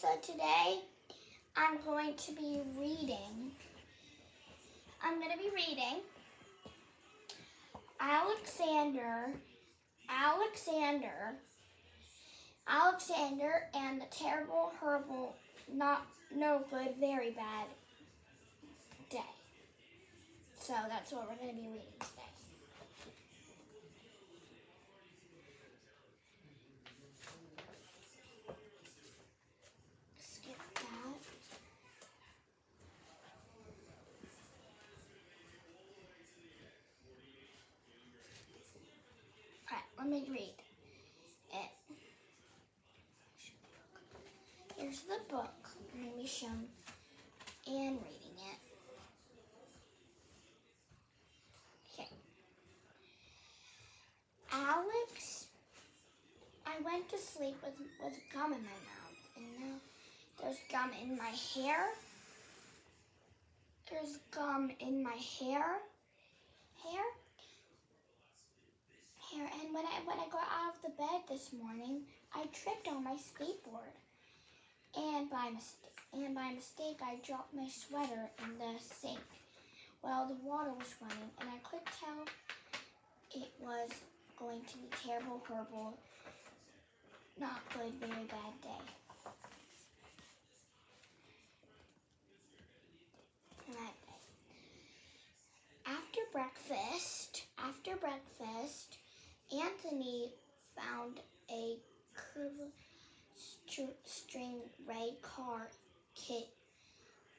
So today I'm going to be reading. Alexander and the Terrible, Horrible, Not No Good, Very Bad Day. So that's what we're going to be reading today. Skip that. Alright, let me read it. Here's the book. I'm going to be shown and reading it. Okay. Alex, I went to sleep with gum in my mouth, and now there's gum in my hair. There's gum in my hair. And when I got out of the bed this morning, I tripped on my skateboard, and by mistake I dropped my sweater in the sink while the water was running, and I could tell it was going to be terrible, horrible, not good, very bad day. After breakfast, Anthony found a curved string red car kit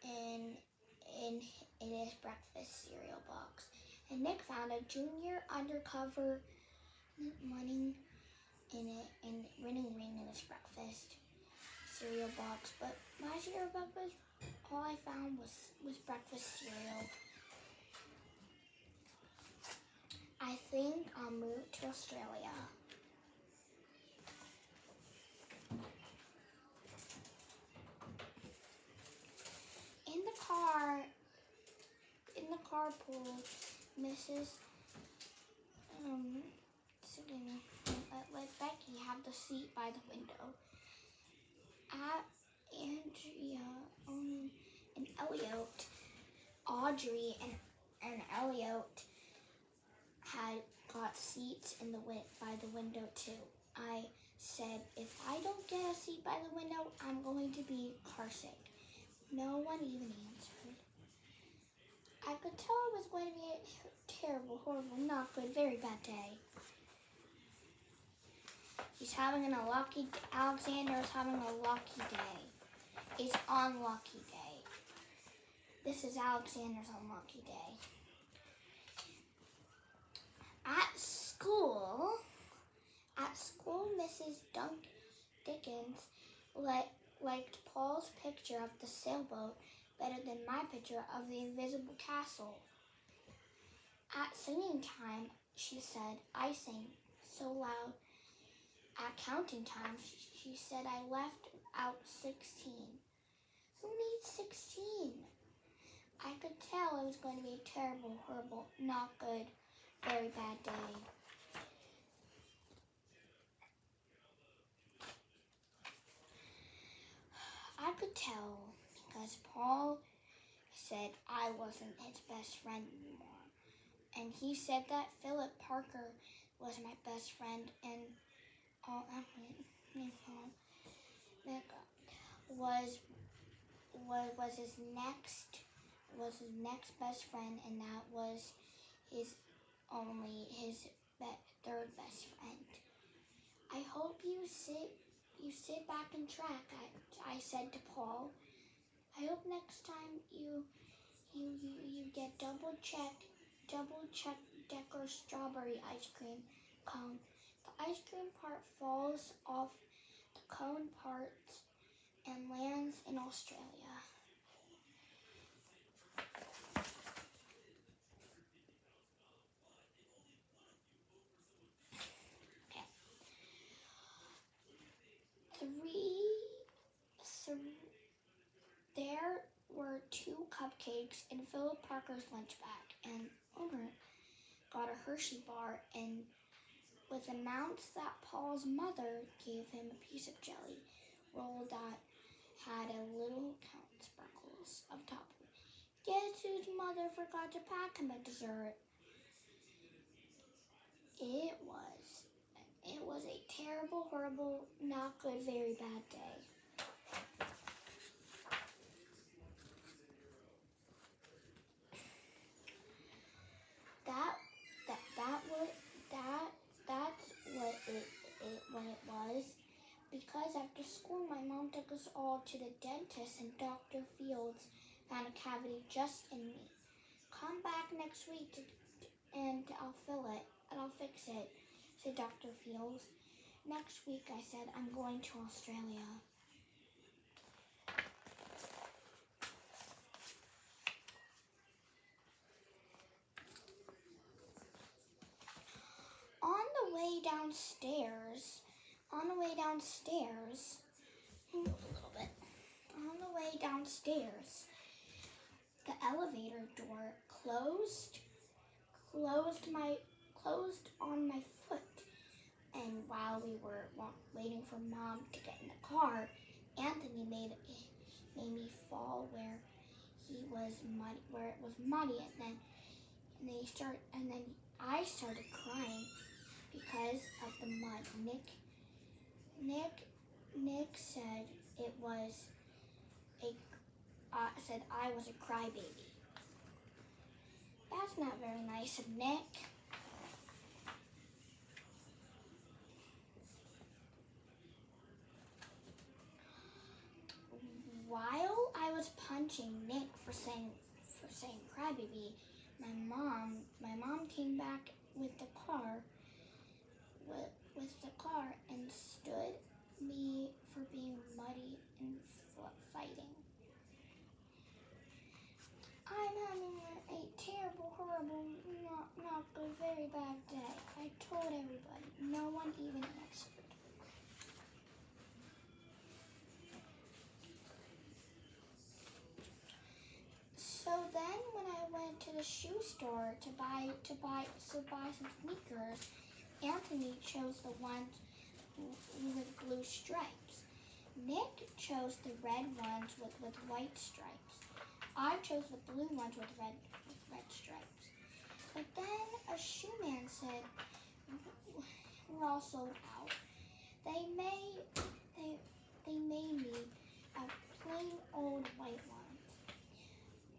in his breakfast cereal box, and Nick found a junior undercover running ring in his breakfast cereal box. But my cereal box, all I found was breakfast cereal. I think I'll move to Australia. In the carpool, Mrs. Sitting let Becky have the seat by the window. Audrey and Elliot had got seats by the window too. I said, if I don't get a seat by the window, I'm going to be carsick. No one even answered. I could tell it was going to be a terrible, horrible, not good, very bad day. Alexander is having a lucky day. It's unlucky day. This is Alexander's unlucky day. At school, Mrs. Dickens liked Paul's picture of the sailboat better than my picture of the invisible castle. At singing time, she said, I sang so loud. At counting time, she said I left out 16. Who needs 16? I could tell it was going to be a terrible, horrible, not good, very bad day. I could tell because Paul said I wasn't his best friend anymore. And he said that Philip Parker was my best friend, and was his next best friend, and that was his third best friend. I hope you sit back and track. I said to Paul. I hope next time you get double check Decker strawberry ice cream cone. The ice cream part falls off the cone parts and lands in Australia. There were 2 cupcakes in Philip Parker's lunch bag, and Homer got a Hershey bar and was announced that Paul's mother gave him a piece of jelly roll that had a little count sprinkles of top. Guess whose mother forgot to pack him a dessert? It was a terrible, horrible, not good, very bad day. That's what it was. Because after school, my mom took us all to the dentist, and Dr. Fields found a cavity just in me. Come back next week and I'll fill it and I'll fix it, said Dr. Fields. Next week, I said, I'm going to Australia. On the way downstairs, the elevator door closed on my foot. And while we were waiting for Mom to get in the car, Anthony made me fall where it was muddy, and then I started crying because of the mud. Nick said I was a crybaby. That's not very nice of Nick. While I was punching Nick for saying crybaby, my mom came back with the car and stood me for being muddy and fighting. I'm having a terrible, horrible, not good, very bad day. I told everybody. No one even answered. So then, when I went to the shoe store to buy some sneakers, Anthony chose the ones with blue stripes. Nick chose the red ones with white stripes. I chose the blue ones with red stripes. But then a shoe man said, we're all sold out. They made me a plain old white one,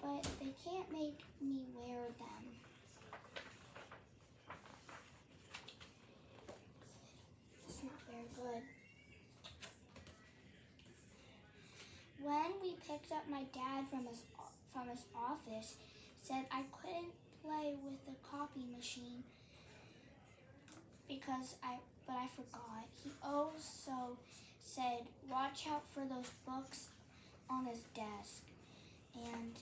but they can't make me wear them. It's not very good. When we picked up my dad from his office, said I couldn't play with the copy machine but I forgot. He also said, watch out for those books on his desk. And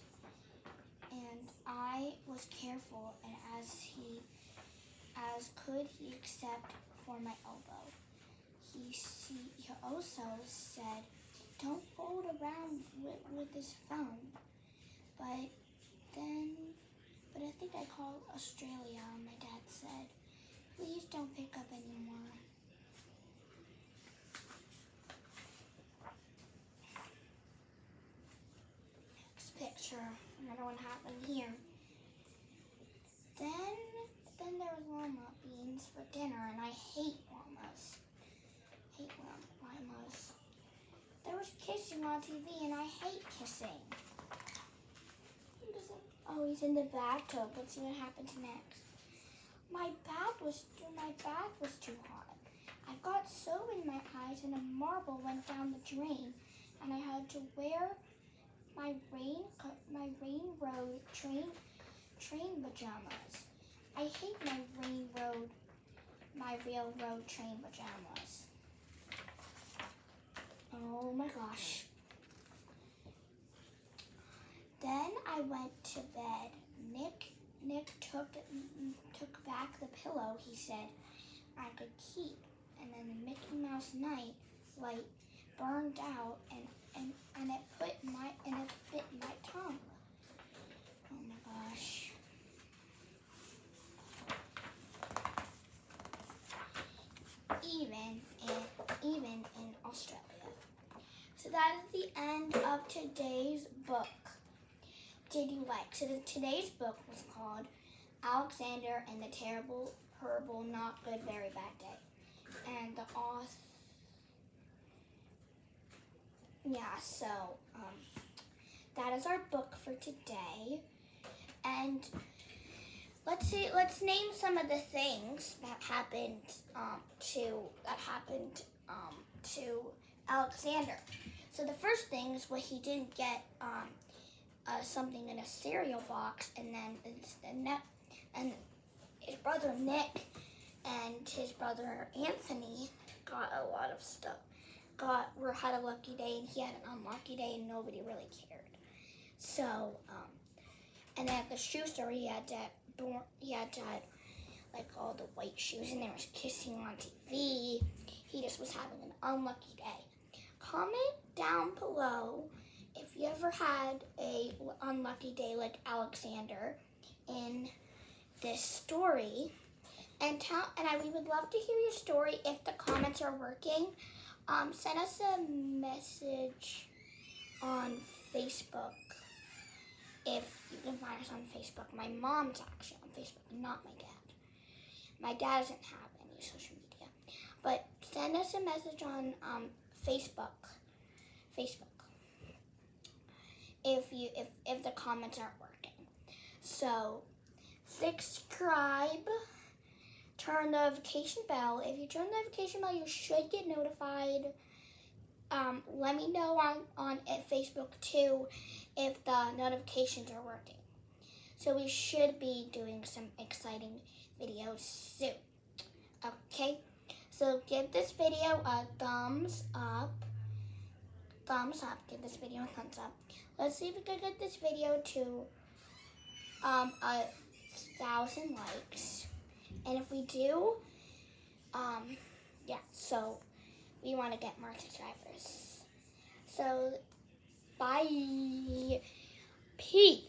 I was careful, and as could he except for my elbow. He also said, don't fold around with this phone. But I think I called Australia, and my dad said, please don't pick up anymore. Next picture, another one happened here. Then there was llama beans for dinner, and I hate llamas. Llamas. There was kissing on TV, and I hate kissing. Oh, he's in the bathtub. Let's see what happens next. My bath was too hot. I got soap in my eyes, and a marble went down the drain, and I had to wear my railroad train pajamas. I hate my railroad train pajamas. Oh my gosh. Then I went to bed. Nick took back the pillow he said I could keep, and then the Mickey Mouse night light burned out, and it bit my tongue. Oh my gosh. Even in Australia. So that is the end of today's book. Did you like? So today's book was called Alexander and the Terrible, Horrible, Not Good, Very Bad Day. And the author, that is our book for today. And let's name some of the things that happened to Alexander. So the first thing is what he didn't get something in a cereal box, and his brother Nick and his brother Anthony got a lot of stuff. Had a lucky day, and he had an unlucky day, and nobody really cared. So, and then at the shoe store, he had like all the white shoes, and they were kissing on TV. He just was having an unlucky day. Comment down below if you ever had a unlucky day like Alexander in this story, and we would love to hear your story if the comments are working. Send us a message on Facebook. If you can find us on Facebook. My mom's actually on Facebook, not my dad. My dad doesn't have any social media. But send us a message on Facebook. If the comments aren't working. So subscribe, turn the notification bell. If you turn the notification bell, you should get notified. Let me know on Facebook too if the notifications are working. So we should be doing some exciting videos soon. Okay, so give this video a thumbs up. Give this video a thumbs up. Let's see if we can get this video to 1,000 likes. And if we do, so we want to get more subscribers. So, bye. Peace.